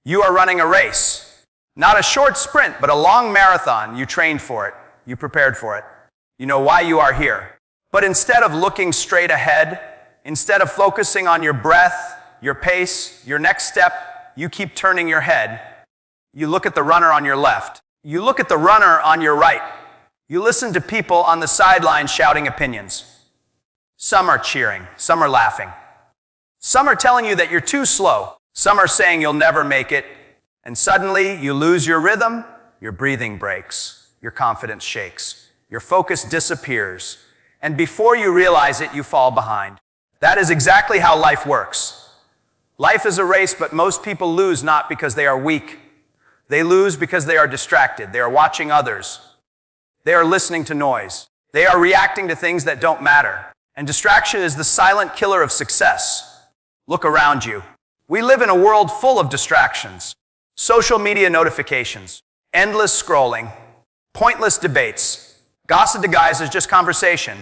You are running a race. Not a short sprint, but a long marathon. You trained for it. You prepared for it. You know why you are here. But instead of looking straight ahead, instead of focusing on your breath, your pace, your next step, you keep turning your head. You look at the runner on your left. You look at the runner on your right. You listen to people on the sideline shouting opinions. Some are cheering. Some are laughing. Some are telling you that you're too slow. Some are saying you'll never make it. And suddenly you lose your rhythm, your breathing breaks, your confidence shakes, your focus disappears, and before you realize it, you fall behind. That is exactly how life works. Life is a race, but most people lose not because they are weak. They lose because they are distracted. They are watching others. They are listening to noise. They are reacting to things that don't matter. And distraction is the silent killer of success. Look around you. We live in a world full of distractions. Social media notifications, endless scrolling, pointless debates, gossip disguised as just conversation,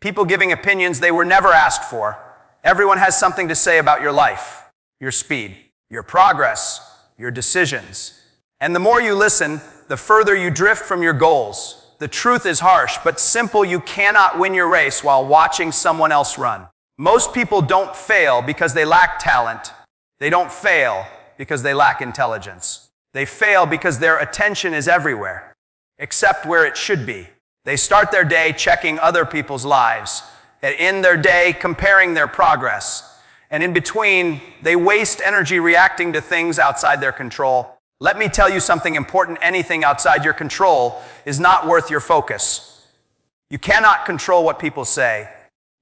people giving opinions they were never asked for. Everyone has something to say about your life, your speed, your progress, your decisions. And the more you listen, the further you drift from your goals. The truth is harsh, but simple. You cannot win your race while watching someone else run. Most people don't fail because they lack talent. They don't fail because they lack intelligence. They fail because their attention is everywhere, except where it should be. They start their day checking other people's lives, and in their day comparing their progress. And in between, they waste energy reacting to things outside their control. Let me tell you something important. Anything outside your control is not worth your focus. You cannot control what people say.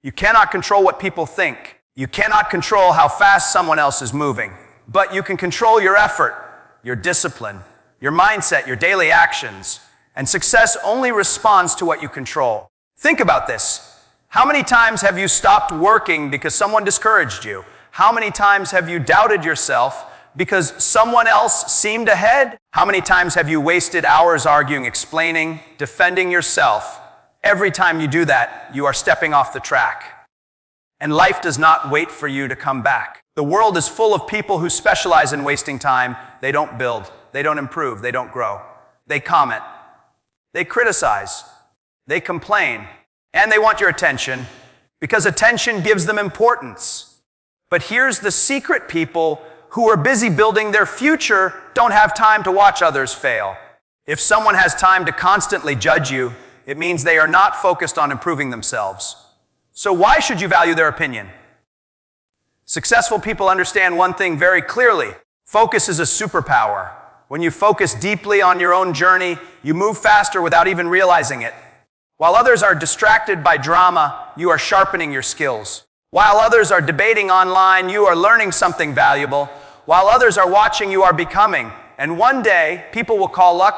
You cannot control what people think. You cannot control how fast someone else is moving. But you can control your effort, your discipline, your mindset, your daily actions. And success only responds to what you control. Think about this. How many times have you stopped working because someone discouraged you? How many times have you doubted yourself because someone else seemed ahead? How many times have you wasted hours arguing, explaining, defending yourself? Every time you do that, you are stepping off the track. And life does not wait for you to come back. The world is full of people who specialize in wasting time. They don't build. They don't improve. They don't grow. They comment. They criticize. They complain. And they want your attention because attention gives them importance. But here's the secret: people who are busy building their future don't have time to watch others fail. If someone has time to constantly judge you, it means they are not focused on improving themselves. So why should you value their opinion? Successful people understand one thing very clearly. Focus is a superpower. When you focus deeply on your own journey, you move faster without even realizing it. While others are distracted by drama, you are sharpening your skills. While others are debating online, you are learning something valuable. While others are watching, you are becoming. And one day, people will call luck,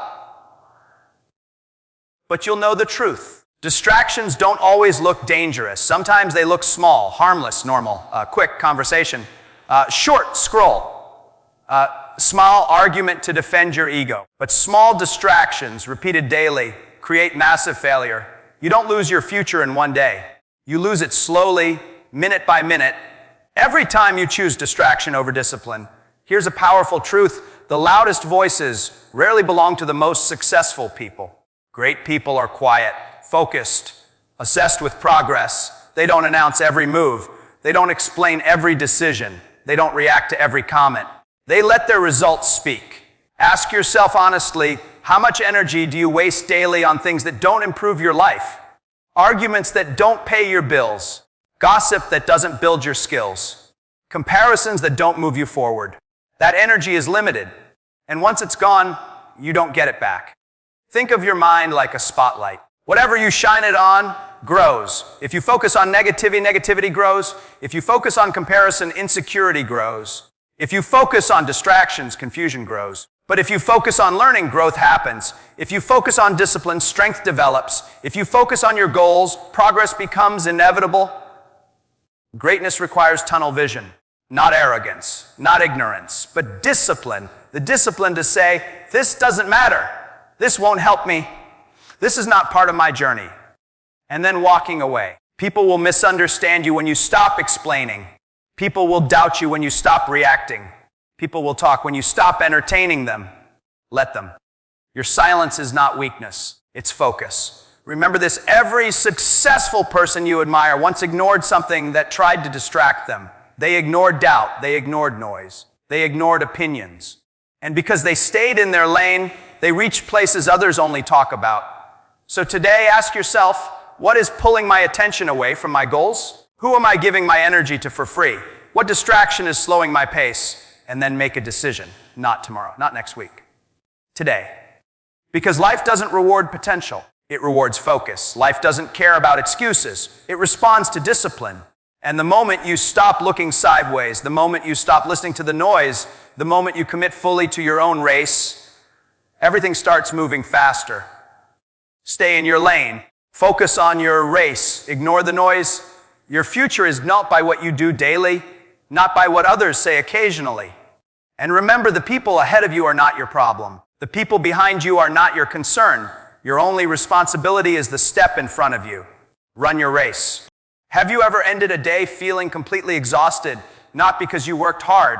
but you'll know the truth. Distractions don't always look dangerous. Sometimes they look small, harmless, normal, quick conversation, short scroll, small argument to defend your ego. But small distractions repeated daily create massive failure. You don't lose your future in one day. You lose it slowly, minute by minute, every time you choose distraction over discipline. Here's a powerful truth. The loudest voices rarely belong to the most successful people. Great people are quiet, focused, obsessed with progress. They don't announce every move. They don't explain every decision. They don't react to every comment. They let their results speak. Ask yourself honestly, how much energy do you waste daily on things that don't improve your life? Arguments that don't pay your bills. Gossip that doesn't build your skills. Comparisons that don't move you forward. That energy is limited. And once it's gone, you don't get it back. Think of your mind like a spotlight. Whatever you shine it on grows. If you focus on negativity, negativity grows. If you focus on comparison, insecurity grows. If you focus on distractions, confusion grows. But if you focus on learning, growth happens. If you focus on discipline, strength develops. If you focus on your goals, progress becomes inevitable. Greatness requires tunnel vision, not arrogance, not ignorance, but discipline. The discipline to say, this doesn't matter. This won't help me. This is not part of my journey. And then walking away. People will misunderstand you when you stop explaining. People will doubt you when you stop reacting. People will talk. When you stop entertaining them, let them. Your silence is not weakness, it's focus. Remember this, every successful person you admire once ignored something that tried to distract them. They ignored doubt, they ignored noise, they ignored opinions. And because they stayed in their lane, they reached places others only talk about. So today, ask yourself, what is pulling my attention away from my goals? Who am I giving my energy to for free? What distraction is slowing my pace? And then make a decision. Not tomorrow, not next week. Today. Because life doesn't reward potential. It rewards focus. Life doesn't care about excuses. It responds to discipline. And the moment you stop looking sideways, the moment you stop listening to the noise, the moment you commit fully to your own race, everything starts moving faster. Stay in your lane. Focus on your race. Ignore the noise. Your future is not by what you do daily, not by what others say occasionally. And remember, the people ahead of you are not your problem. The people behind you are not your concern. Your only responsibility is the step in front of you. Run your race. Have you ever ended a day feeling completely exhausted, not because you worked hard,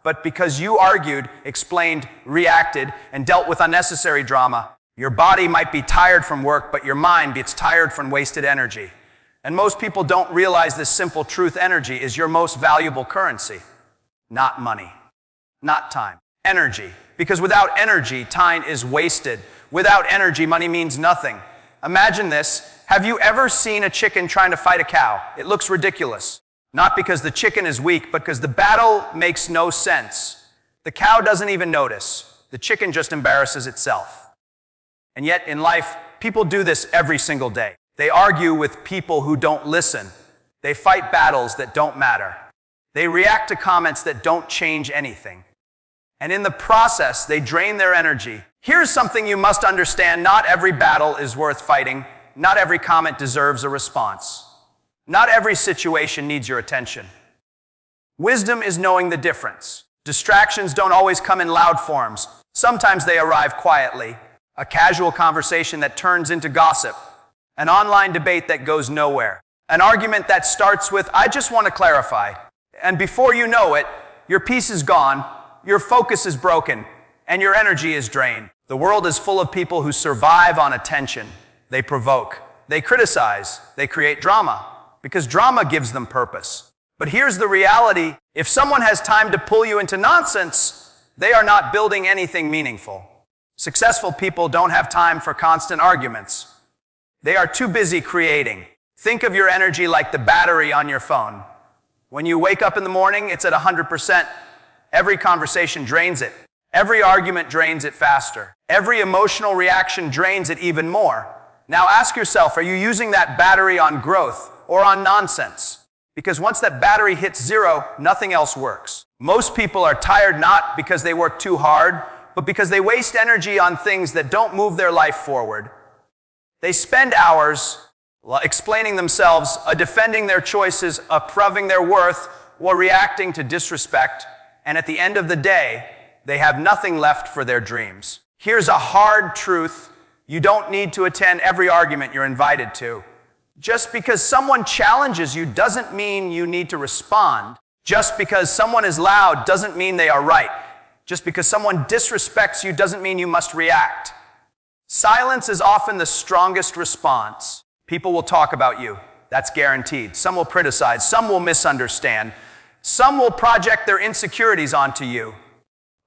but because you argued, explained, reacted, and dealt with unnecessary drama? Your body might be tired from work, but your mind gets tired from wasted energy. And most people don't realize this simple truth: energy is your most valuable currency. Not money, not time, energy. Because without energy, time is wasted. Without energy, money means nothing. Imagine this. Have you ever seen a chicken trying to fight a cow? It looks ridiculous. Not because the chicken is weak, but because the battle makes no sense. The cow doesn't even notice. The chicken just embarrasses itself. And yet in life, people do this every single day. They argue with people who don't listen. They fight battles that don't matter. They react to comments that don't change anything. And in the process, they drain their energy. Here's something you must understand. Not every battle is worth fighting. Not every comment deserves a response. Not every situation needs your attention. Wisdom is knowing the difference. Distractions don't always come in loud forms. Sometimes they arrive quietly. A casual conversation that turns into gossip. An online debate that goes nowhere. An argument that starts with, "I just want to clarify." And before you know it, your peace is gone, your focus is broken, and your energy is drained. The world is full of people who survive on attention. They provoke, they criticize, they create drama, because drama gives them purpose. But here's the reality: if someone has time to pull you into nonsense, they are not building anything meaningful. Successful people don't have time for constant arguments. They are too busy creating. Think of your energy like the battery on your phone. When you wake up in the morning, it's at 100%. Every conversation drains it. Every argument drains it faster. Every emotional reaction drains it even more. Now ask yourself, are you using that battery on growth or on nonsense? Because once that battery hits zero, nothing else works. Most people are tired not because they work too hard, but because they waste energy on things that don't move their life forward. They spend hours explaining themselves, defending their choices, proving their worth, or reacting to disrespect. And at the end of the day, they have nothing left for their dreams. Here's a hard truth. You don't need to attend every argument you're invited to. Just because someone challenges you doesn't mean you need to respond. Just because someone is loud doesn't mean they are right. Just because someone disrespects you doesn't mean you must react. Silence is often the strongest response. People will talk about you. That's guaranteed. Some will criticize. Some will misunderstand. Some will project their insecurities onto you.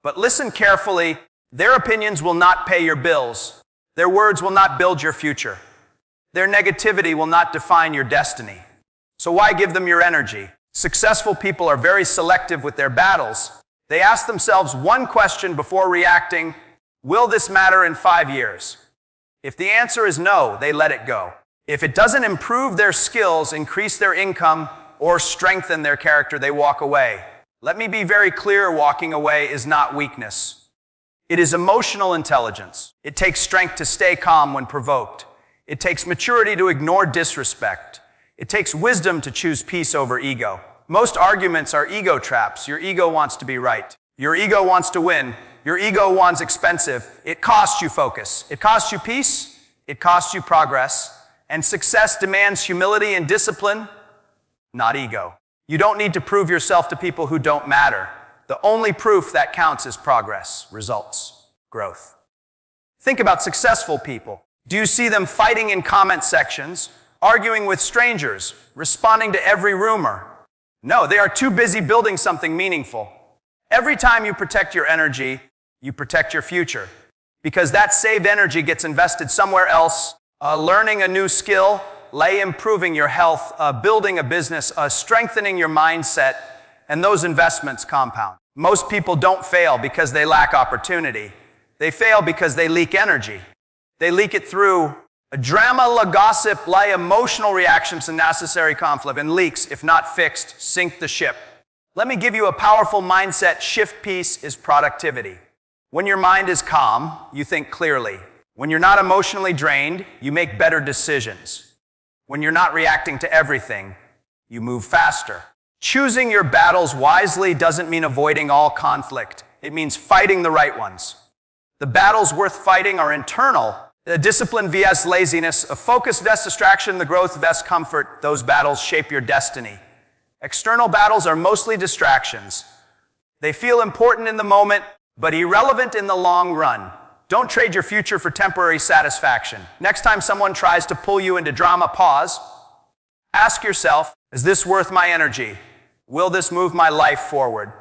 But listen carefully. Their opinions will not pay your bills. Their words will not build your future. Their negativity will not define your destiny. So why give them your energy? Successful people are very selective with their battles. They ask themselves one question before reacting: will this matter in 5 years? If the answer is no, they let it go. If it doesn't improve their skills, increase their income, or strengthen their character, they walk away. Let me be very clear, walking away is not weakness. It is emotional intelligence. It takes strength to stay calm when provoked. It takes maturity to ignore disrespect. It takes wisdom to choose peace over ego. Most arguments are ego traps. Your ego wants to be right. Your ego wants to win. Your ego wants expensive. It costs you focus. It costs you peace. It costs you progress. And success demands humility and discipline, not ego. You don't need to prove yourself to people who don't matter. The only proof that counts is progress, results, growth. Think about successful people. Do you see them fighting in comment sections, arguing with strangers, responding to every rumor? No, they are too busy building something meaningful. Every time you protect your energy, you protect your future. Because that saved energy gets invested somewhere else, learning a new skill, improving your health, building a business, strengthening your mindset, and those investments compound. Most people don't fail because they lack opportunity. They fail because they leak energy. They leak it through a drama, gossip, emotional reactions to necessary conflict, and leaks, if not fixed, sink the ship. Let me give you a powerful mindset shift piece is productivity. When your mind is calm, you think clearly. When you're not emotionally drained, you make better decisions. When you're not reacting to everything, you move faster. Choosing your battles wisely doesn't mean avoiding all conflict. It means fighting the right ones. The battles worth fighting are internal. The discipline vs. laziness, a focus vs. distraction, the growth vs. comfort. Those battles shape your destiny. External battles are mostly distractions. They feel important in the moment, but irrelevant in the long run. Don't trade your future for temporary satisfaction. Next time someone tries to pull you into drama, pause. Ask yourself, is this worth my energy? Will this move my life forward?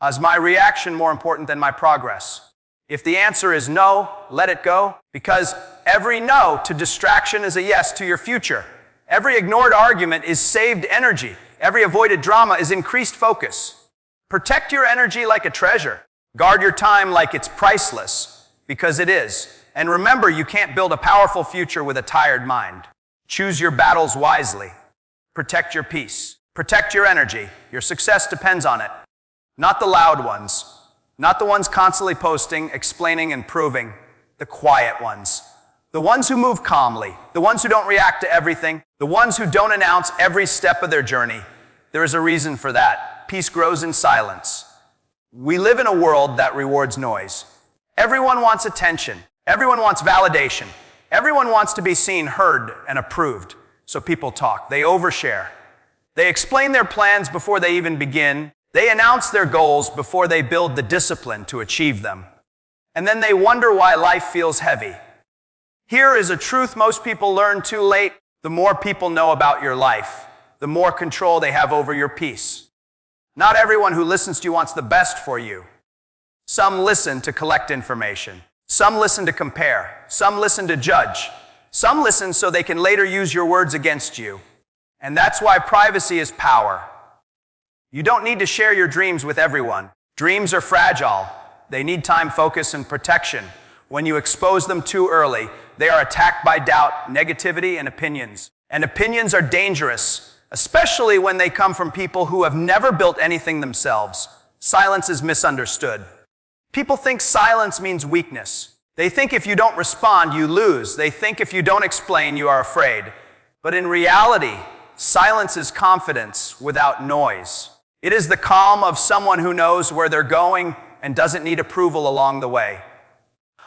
Is my reaction more important than my progress? If the answer is no, let it go, because every no to distraction is a yes to your future. Every ignored argument is saved energy. Every avoided drama is increased focus. Protect your energy like a treasure. Guard your time like it's priceless, because it is. And remember, you can't build a powerful future with a tired mind. Choose your battles wisely. Protect your peace. Protect your energy. Your success depends on it. Not the loud ones. Not the ones constantly posting, explaining, and proving. The quiet ones. The ones who move calmly. The ones who don't react to everything. The ones who don't announce every step of their journey. There is a reason for that. Peace grows in silence. We live in a world that rewards noise. Everyone wants attention. Everyone wants validation. Everyone wants to be seen, heard, and approved. So people talk. They overshare. They explain their plans before they even begin. They announce their goals before they build the discipline to achieve them. And then they wonder why life feels heavy. Here is a truth most people learn too late. The more people know about your life, the more control they have over your peace. Not everyone who listens to you wants the best for you. Some listen to collect information. Some listen to compare. Some listen to judge. Some listen so they can later use your words against you. And that's why privacy is power. You don't need to share your dreams with everyone. Dreams are fragile. They need time, focus, and protection. When you expose them too early, they are attacked by doubt, negativity, and opinions. And opinions are dangerous, especially when they come from people who have never built anything themselves. Silence is misunderstood. People think silence means weakness. They think if you don't respond, you lose. They think if you don't explain, you are afraid. But in reality, silence is confidence without noise. It is the calm of someone who knows where they're going and doesn't need approval along the way.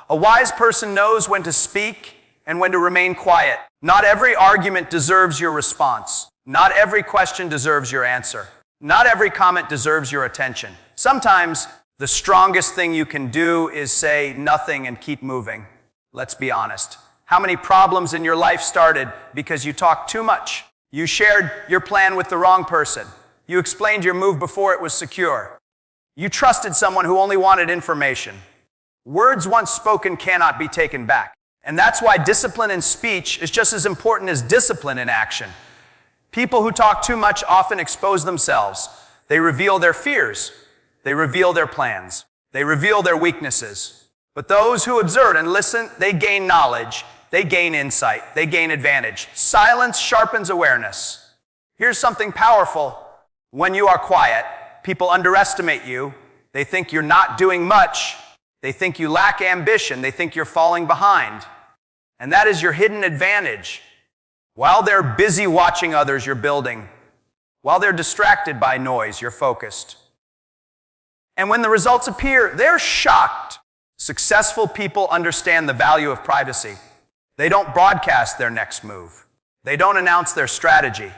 A wise person knows when to speak and when to remain quiet. Not every argument deserves your response. Not every question deserves your answer. Not every comment deserves your attention. Sometimes the strongest thing you can do is say nothing and keep moving. Let's be honest. How many problems in your life started because you talked too much? You shared your plan with the wrong person. You explained your move before it was secure. You trusted someone who only wanted information. Words once spoken cannot be taken back. And that's why discipline in speech is just as important as discipline in action. People who talk too much often expose themselves. They reveal their fears. They reveal their plans. They reveal their weaknesses. But those who observe and listen, they gain knowledge. They gain insight. They gain advantage. Silence sharpens awareness. Here's something powerful. When you are quiet, people underestimate you. They think you're not doing much. They think you lack ambition. They think you're falling behind. And that is your hidden advantage. While they're busy watching others, you're building. While they're distracted by noise, you're focused. And when the results appear, they're shocked. Successful people understand the value of privacy. They don't broadcast their next move. They don't announce their strategy.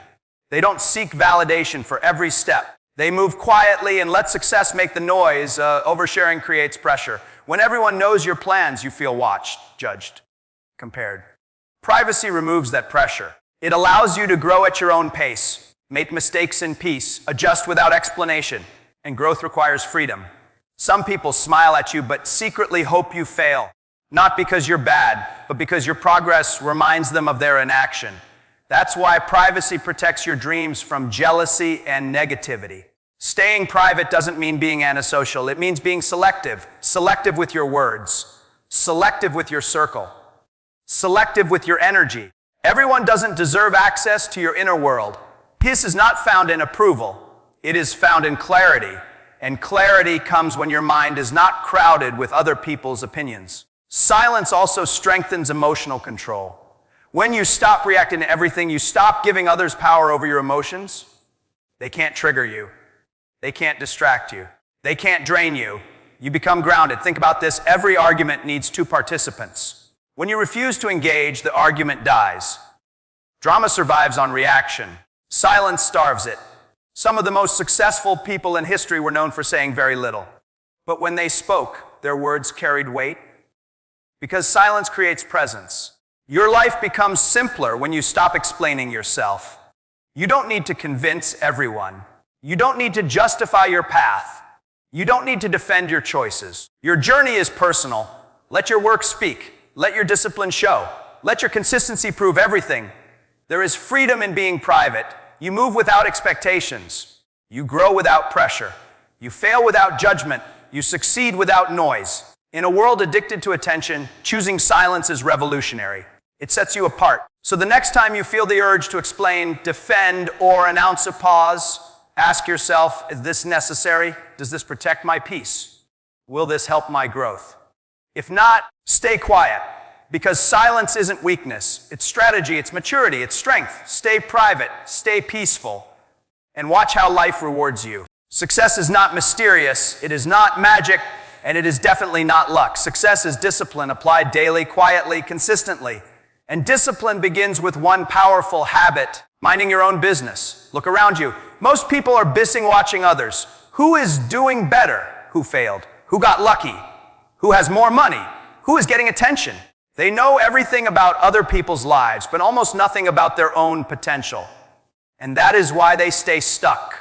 They don't seek validation for every step. They move quietly and let success make the noise. Oversharing creates pressure. When everyone knows your plans, you feel watched, judged, compared. Privacy removes that pressure. It allows you to grow at your own pace, make mistakes in peace, adjust without explanation, and growth requires freedom. Some people smile at you but secretly hope you fail, not because you're bad, but because your progress reminds them of their inaction. That's why privacy protects your dreams from jealousy and negativity. Staying private doesn't mean being antisocial. It means being selective. Selective with your words. Selective with your circle. Selective with your energy. Everyone doesn't deserve access to your inner world. Peace is not found in approval. It is found in clarity. And clarity comes when your mind is not crowded with other people's opinions. Silence also strengthens emotional control. When you stop reacting to everything, you stop giving others power over your emotions. They can't trigger you. They can't distract you. They can't drain you. You become grounded. Think about this. Every argument needs two participants. When you refuse to engage, the argument dies. Drama survives on reaction. Silence starves it. Some of the most successful people in history were known for saying very little. But when they spoke, their words carried weight. Because silence creates presence. Your life becomes simpler when you stop explaining yourself. You don't need to convince everyone. You don't need to justify your path. You don't need to defend your choices. Your journey is personal. Let your work speak. Let your discipline show. Let your consistency prove everything. There is freedom in being private. You move without expectations. You grow without pressure. You fail without judgment. You succeed without noise. In a world addicted to attention, choosing silence is revolutionary. It sets you apart. So the next time you feel the urge to explain, defend, or announce a pause, ask yourself, is this necessary? Does this protect my peace? Will this help my growth? If not, stay quiet. Because silence isn't weakness. It's strategy, it's maturity, it's strength. Stay private, stay peaceful, and watch how life rewards you. Success is not mysterious, it is not magic, and it is definitely not luck. Success is discipline applied daily, quietly, consistently. And discipline begins with one powerful habit, minding your own business. Look around you. Most people are busy watching others. Who is doing better? Who failed? Who got lucky? Who has more money? Who is getting attention? They know everything about other people's lives, but almost nothing about their own potential. And that is why they stay stuck.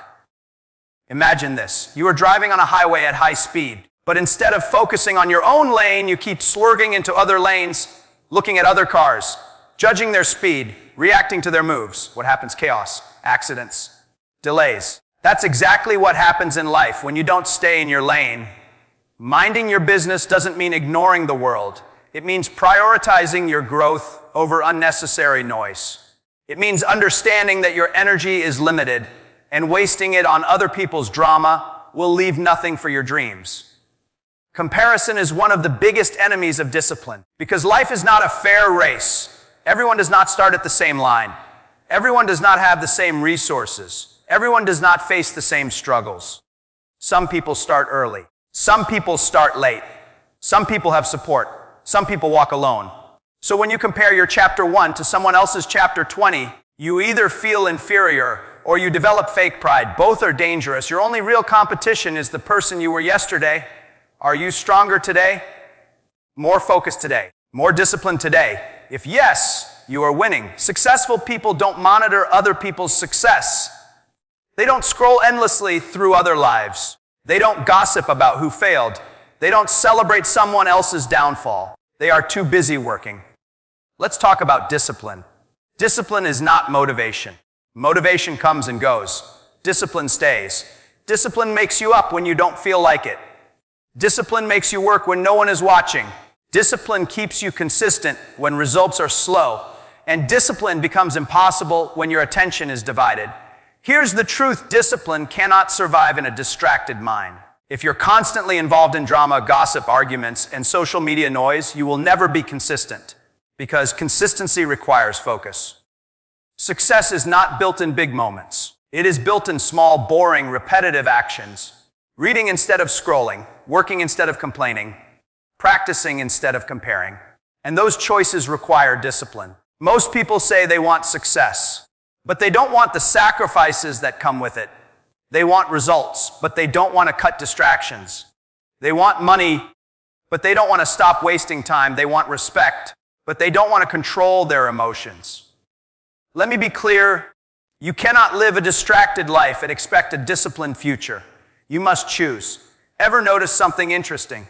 Imagine this. You are driving on a highway at high speed, but instead of focusing on your own lane, you keep slurging into other lanes, looking at other cars, judging their speed, reacting to their moves. What happens? Chaos, accidents, delays. That's exactly what happens in life when you don't stay in your lane. Minding your business doesn't mean ignoring the world. It means prioritizing your growth over unnecessary noise. It means understanding that your energy is limited and wasting it on other people's drama will leave nothing for your dreams. Comparison is one of the biggest enemies of discipline because life is not a fair race. Everyone does not start at the same line. Everyone does not have the same resources. Everyone does not face the same struggles. Some people start early. Some people start late. Some people have support. Some people walk alone. So when you compare your chapter 1 to someone else's chapter 20, you either feel inferior or you develop fake pride. Both are dangerous. Your only real competition is the person you were yesterday. Are you stronger today? More focused today? More disciplined today? If yes, you are winning. Successful people don't monitor other people's success. They don't scroll endlessly through other lives. They don't gossip about who failed. They don't celebrate someone else's downfall. They are too busy working. Let's talk about discipline. Discipline is not motivation. Motivation comes and goes. Discipline stays. Discipline makes you up when you don't feel like it. Discipline makes you work when no one is watching. Discipline keeps you consistent when results are slow. And discipline becomes impossible when your attention is divided. Here's the truth. Discipline cannot survive in a distracted mind. If you're constantly involved in drama, gossip, arguments, and social media noise, you will never be consistent because consistency requires focus. Success is not built in big moments. It is built in small, boring, repetitive actions. Reading instead of scrolling, working instead of complaining, practicing instead of comparing. And those choices require discipline. Most people say they want success, but they don't want the sacrifices that come with it. They want results, but they don't want to cut distractions. They want money, but they don't want to stop wasting time. They want respect, but they don't want to control their emotions. Let me be clear. You cannot live a distracted life and expect a disciplined future. You must choose. Ever notice something interesting?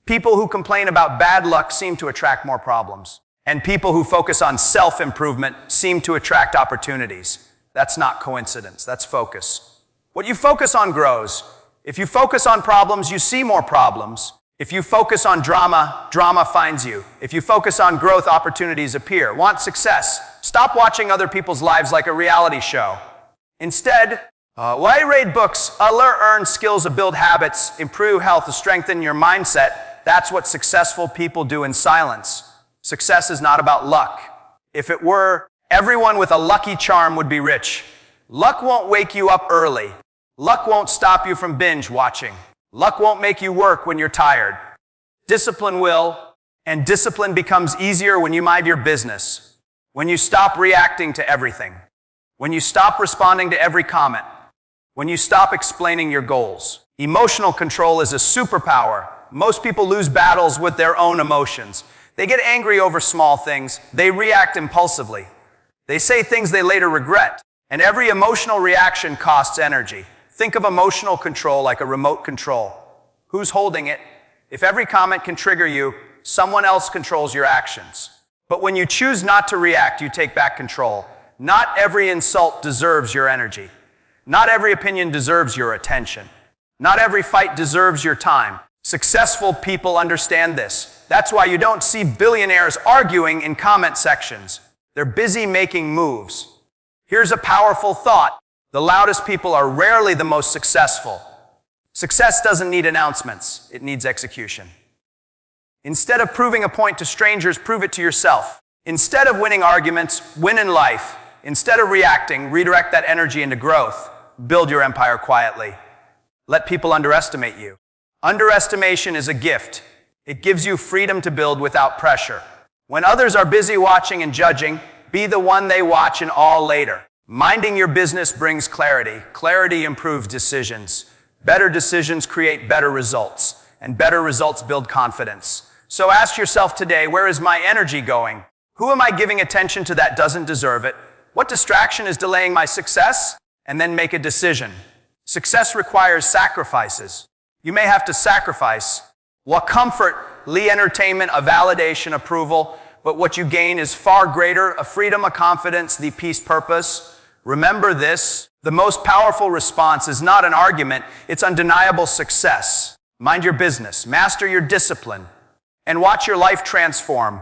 People who complain about bad luck seem to attract more problems. And people who focus on self-improvement seem to attract opportunities. That's not coincidence, that's focus. What you focus on grows. If you focus on problems, you see more problems. If you focus on drama, drama finds you. If you focus on growth, opportunities appear. Want success? Stop watching other people's lives like a reality show. Instead, why read books? Learn skills, build habits, improve health, strengthen your mindset. That's what successful people do in silence. Success is not about luck. If it were, everyone with a lucky charm would be rich. Luck won't wake you up early. Luck won't stop you from binge watching. Luck won't make you work when you're tired. Discipline will, and discipline becomes easier when you mind your business. When you stop reacting to everything. When you stop responding to every comment. When you stop explaining your goals. Emotional control is a superpower. Most people lose battles with their own emotions. They get angry over small things. They react impulsively. They say things they later regret. And every emotional reaction costs energy. Think of emotional control like a remote control. Who's holding it? If every comment can trigger you, someone else controls your actions. But when you choose not to react, you take back control. Not every insult deserves your energy. Not every opinion deserves your attention. Not every fight deserves your time. Successful people understand this. That's why you don't see billionaires arguing in comment sections. They're busy making moves. Here's a powerful thought. The loudest people are rarely the most successful. Success doesn't need announcements. It needs execution. Instead of proving a point to strangers, prove it to yourself. Instead of winning arguments, win in life. Instead of reacting, redirect that energy into growth. Build your empire quietly. Let people underestimate you. Underestimation is a gift. It gives you freedom to build without pressure. When others are busy watching and judging, be the one they watch and all later. Minding your business brings clarity. Clarity improves decisions. Better decisions create better results. And better results build confidence. So ask yourself today, where is my energy going? Who am I giving attention to that doesn't deserve it? What distraction is delaying my success? And then make a decision. Success requires sacrifices. You may have to sacrifice what comfort, entertainment, a validation, approval, but what you gain is far greater, a freedom, a confidence, the peace, purpose. Remember this, the most powerful response is not an argument, it's undeniable success. Mind your business, master your discipline, and watch your life transform.